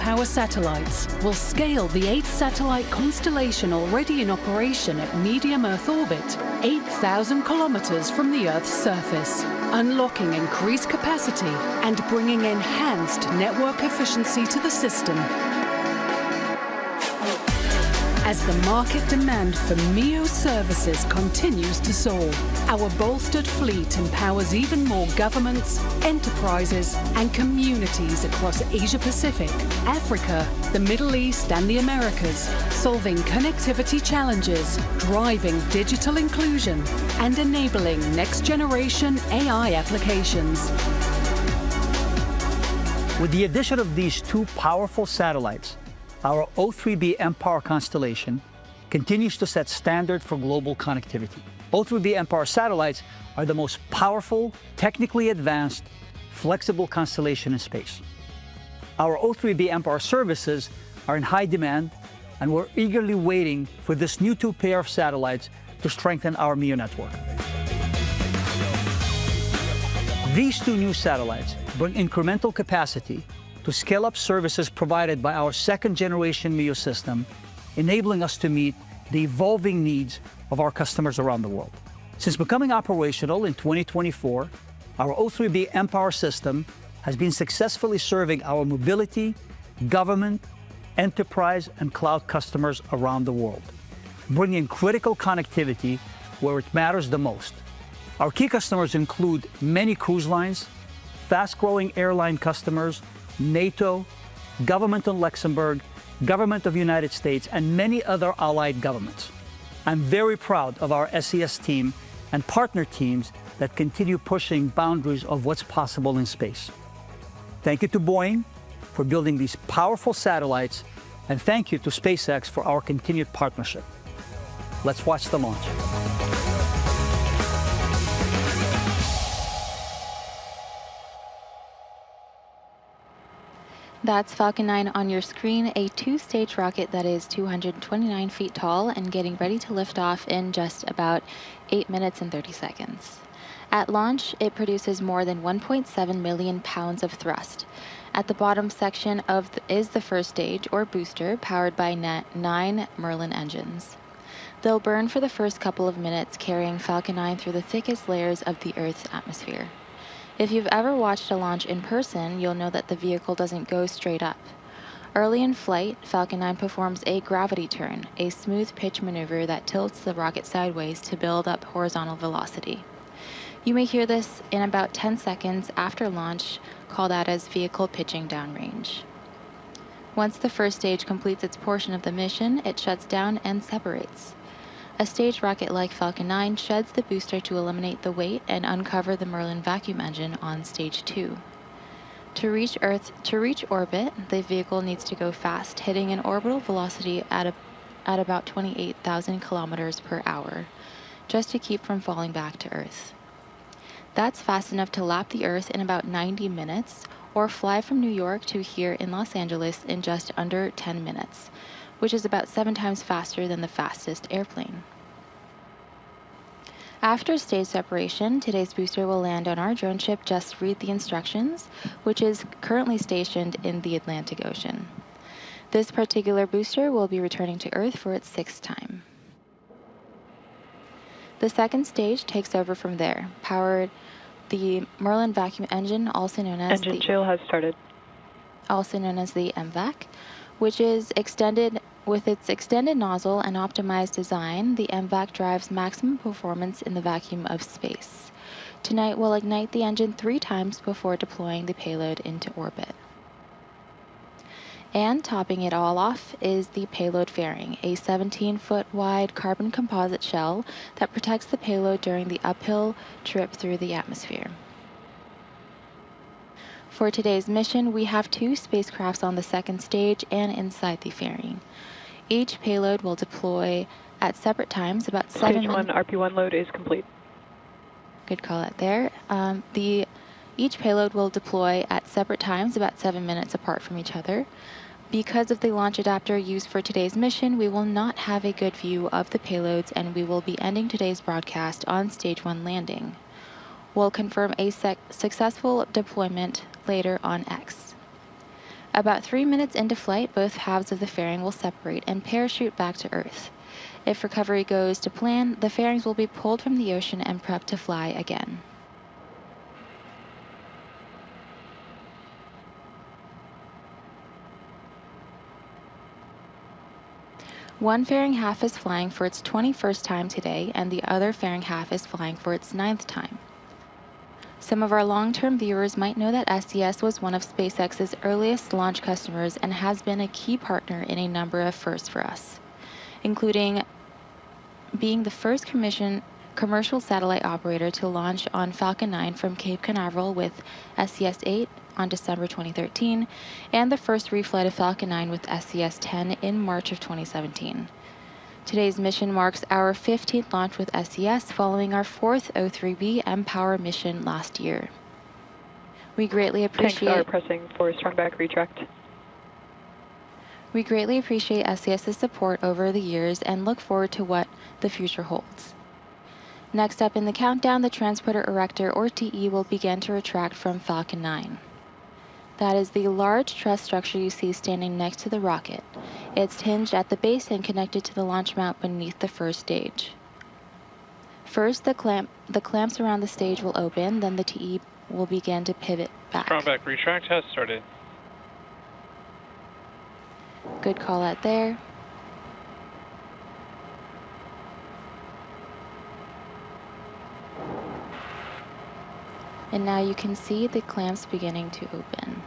power satellites will scale the 8-satellite constellation already in operation at medium Earth orbit, 8,000 kilometers from the Earth's surface, unlocking increased capacity and bringing enhanced network efficiency to the system. As the market demand for MEO services continues to soar, our bolstered fleet empowers even more governments, enterprises, and communities across Asia-Pacific, Africa, the Middle East, and the Americas, solving connectivity challenges, driving digital inclusion, and enabling next-generation AI applications. With the addition of these two powerful satellites, our O3b mPOWER constellation continues to set standard for global connectivity. O3b mPOWER satellites are the most powerful, technically advanced, flexible constellation in space. Our O3b mPOWER services are in high demand, and we're eagerly waiting for this new two pair of satellites to strengthen our MEO network. These two new satellites bring incremental capacity to scale up services provided by our second-generation MEO system, enabling us to meet the evolving needs of our customers around the world. Since becoming operational in 2024, our O3b mPOWER system has been successfully serving our mobility, government, enterprise, and cloud customers around the world, bringing critical connectivity where it matters the most. Our key customers include many cruise lines, fast-growing airline customers, NATO, government of Luxembourg, government of the United States, and many other allied governments. I'm very proud of our SES team and partner teams that continue pushing boundaries of what's possible in space. Thank you to Boeing for building these powerful satellites, and thank you to SpaceX for our continued partnership. Let's watch the launch. That's Falcon 9 on your screen, a two-stage rocket that is 229 feet tall and getting ready to lift off in just about 8 minutes and 30 seconds. At launch, it produces more than 1.7 million pounds of thrust. At the bottom section is the first stage, or booster, powered by 9 Merlin engines. They'll burn for the first couple of minutes, carrying Falcon 9 through the thickest layers of the Earth's atmosphere. If you've ever watched a launch in person, you'll know that the vehicle doesn't go straight up. Early in flight, Falcon 9 performs a gravity turn, a smooth pitch maneuver that tilts the rocket sideways to build up horizontal velocity. You may hear this in about 10 seconds after launch, called out as vehicle pitching downrange. Once the first stage completes its portion of the mission, it shuts down and separates. A staged rocket like Falcon 9 sheds the booster to eliminate the weight and uncover the Merlin vacuum engine on stage 2. To reach orbit, the vehicle needs to go fast, hitting an orbital velocity at about 28,000 kilometers per hour, just to keep from falling back to Earth. That's fast enough to lap the Earth in about 90 minutes, or fly from New York to here in Los Angeles in just under 10 minutes, which is about 7 times faster than the fastest airplane. After stage separation, today's booster will land on our drone ship Just Read the Instructions, which is currently stationed in the Atlantic Ocean. This particular booster will be returning to Earth for its 6th time. The second stage takes over from there, powered the Merlin vacuum engine, also known as Engine chill has started. Also known as the MVAC, which is extended. With its extended nozzle and optimized design, the MVAC drives maximum performance in the vacuum of space. Tonight, we'll ignite the engine 3 times before deploying the payload into orbit. And topping it all off is the payload fairing, a 17-foot wide carbon composite shell that protects the payload during the uphill trip through the atmosphere. For today's mission, we have 2 spacecrafts on the second stage and inside the fairing. Each payload will deploy at separate times about 7 minutes. Stage 1 RP1 load is complete. Good call out there. Each payload will deploy at separate times about 7 minutes apart from each other. Because of the launch adapter used for today's mission, we will not have a good view of the payloads, and we will be ending today's broadcast on stage 1 landing. We'll confirm a successful deployment later on X. About 3 minutes into flight, both halves of the fairing will separate and parachute back to Earth. If recovery goes to plan, the fairings will be pulled from the ocean and prepped to fly again. One fairing half is flying for its 21st time today, and the other fairing half is flying for its 9th time. Some of our long-term viewers might know that SES was one of SpaceX's earliest launch customers and has been a key partner in a number of firsts for us, including being the first commercial satellite operator to launch on Falcon 9 from Cape Canaveral with SES-8 on December 2013, and the first reflight of Falcon 9 with SES-10 in March of 2017. Today's mission marks our 15th launch with SES following our 4th O3B mPOWER mission last year. We greatly appreciate... Tanks are pressing for strong back retract. We greatly appreciate SES's support over the years and look forward to what the future holds. Next up in the countdown, the transporter erector, or TE, will begin to retract from Falcon 9. That is the large truss structure you see standing next to the rocket. It's hinged at the base and connected to the launch mount beneath the first stage. First, the clamps around the stage will open, then the TE will begin to pivot back. Strong back retract has started. Good call out there. And now you can see the clamps beginning to open.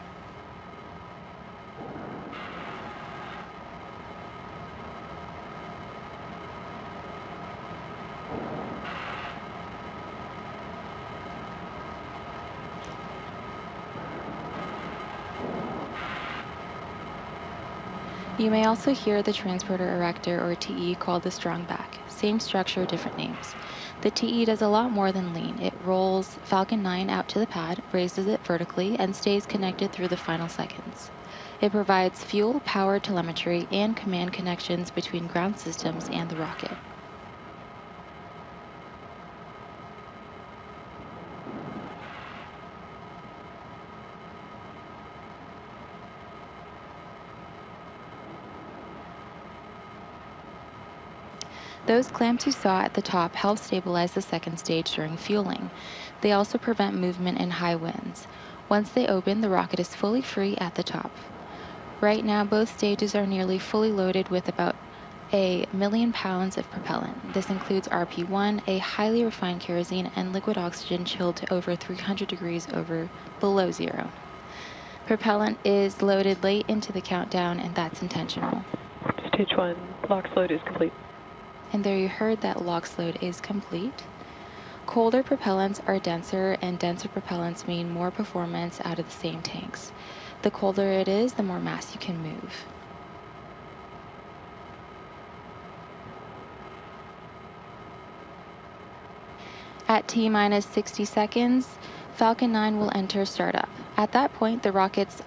You may also hear the transporter erector, or TE, called the strong back. Same structure, different names. The TE does a lot more than lean. It rolls Falcon 9 out to the pad, raises it vertically, and stays connected through the final seconds. It provides fuel, power, telemetry, and command connections between ground systems and the rocket. Those clamps you saw at the top help stabilize the second stage during fueling. They also prevent movement in high winds. Once they open, the rocket is fully free at the top. Right now, both stages are nearly fully loaded with about 1 million pounds of propellant. This includes RP-1, a highly refined kerosene, and liquid oxygen chilled to over 300 degrees below zero. Propellant is loaded late into the countdown, and that's intentional. Stage 1, LOX load is complete. And there you heard that LOX load is complete. Colder propellants are denser, and denser propellants mean more performance out of the same tanks. The colder it is, the more mass you can move. At T-minus 60 seconds, Falcon 9 will enter startup. At that point, the rocket's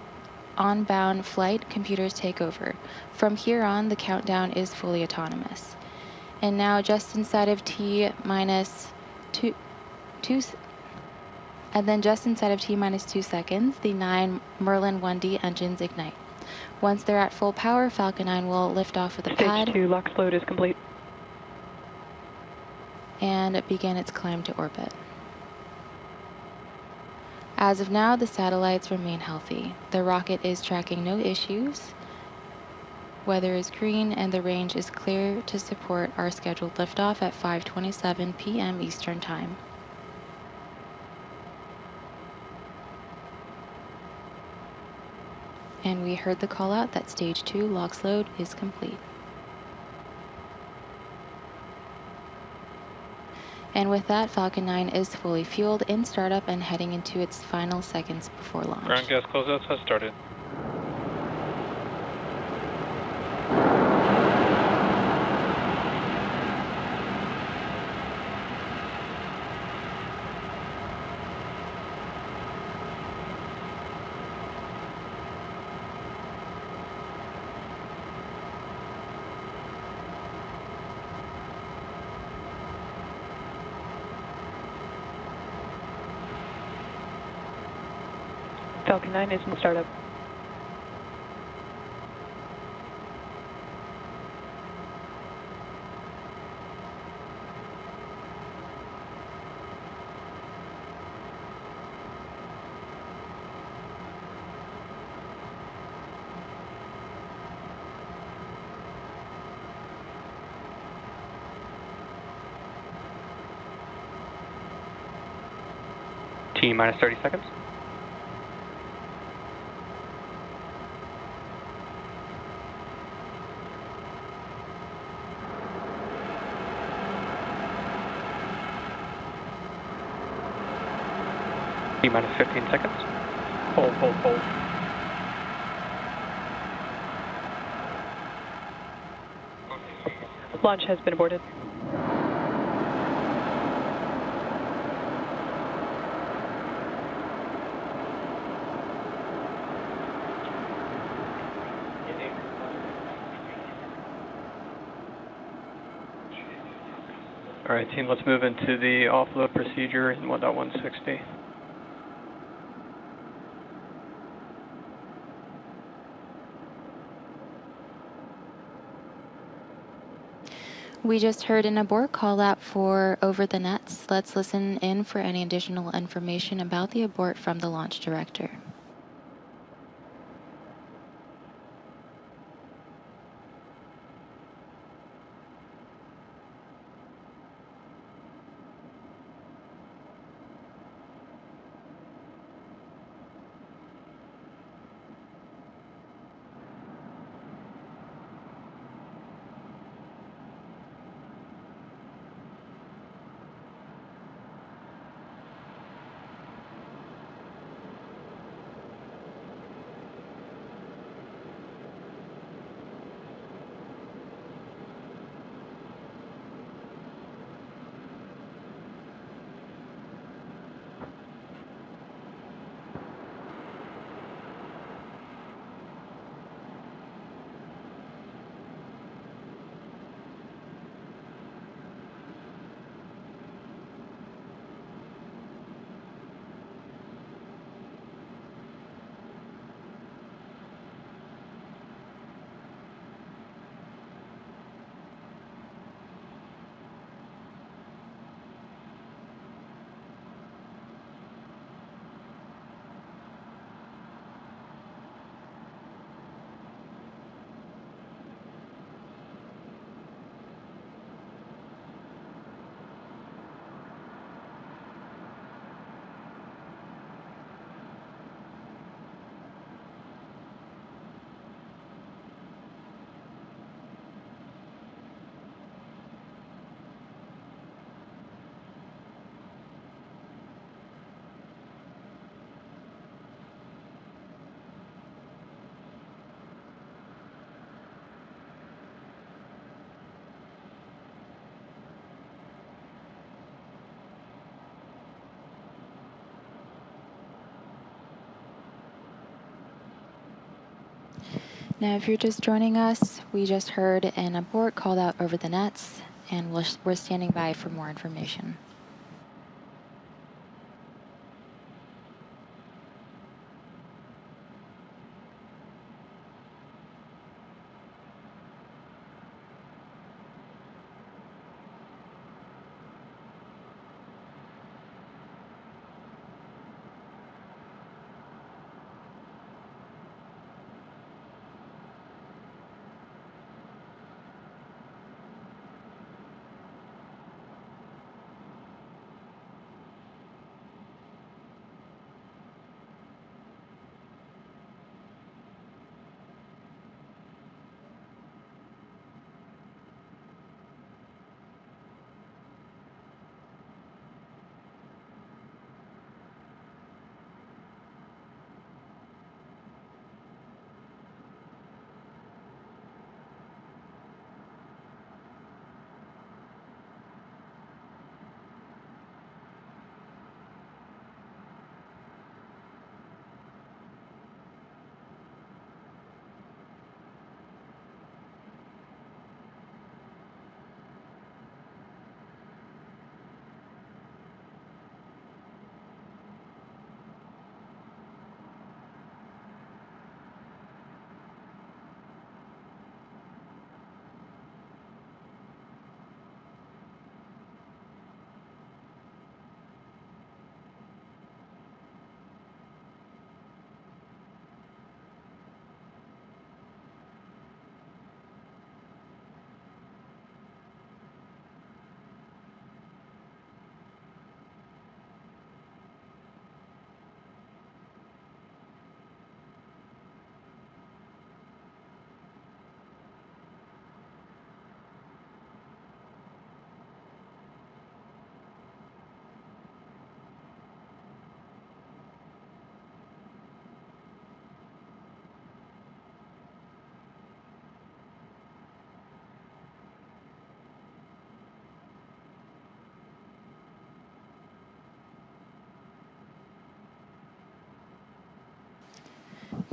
on-bound flight computers take over. From here on, the countdown is fully autonomous. And now, just inside of T-minus 2 seconds, the 9 Merlin 1D engines ignite. Once they're at full power, Falcon 9 will lift off with the pad. Stage 2, LOX load is complete. And begin its climb to orbit. As of now, the satellites remain healthy. The rocket is tracking no issues. Weather is green, and the range is clear to support our scheduled liftoff at 5:27 p.m. Eastern Time. And we heard the call out that Stage 2 LOX load is complete. And with that, Falcon 9 is fully fueled in startup and heading into its final seconds before launch. Ground gas closeouts has started. Falcon 9 is in startup. T minus 30 seconds. T minus 15 seconds. Hold. Launch has been aborted. All right, team, let's move into the offload procedure in 1.160. We just heard an abort call out for over the nets. Let's listen in for any additional information about the abort from the launch director. Now, if you're just joining us, we just heard an abort called out over the nets, and we're standing by for more information.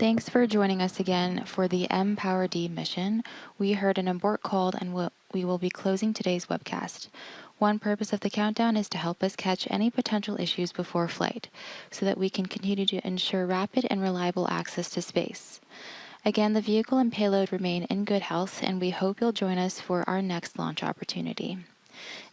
Thanks for joining us again for the M-Power-D mission. We heard an abort call and we will be closing today's webcast. One purpose of the countdown is to help us catch any potential issues before flight, so that we can continue to ensure rapid and reliable access to space. Again, the vehicle and payload remain in good health, and we hope you'll join us for our next launch opportunity.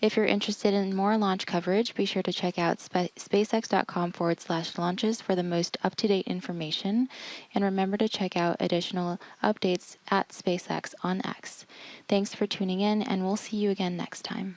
If you're interested in more launch coverage, be sure to check out spacex.com/launches for the most up-to-date information, and remember to check out additional updates at SpaceX on X. Thanks for tuning in, and we'll see you again next time.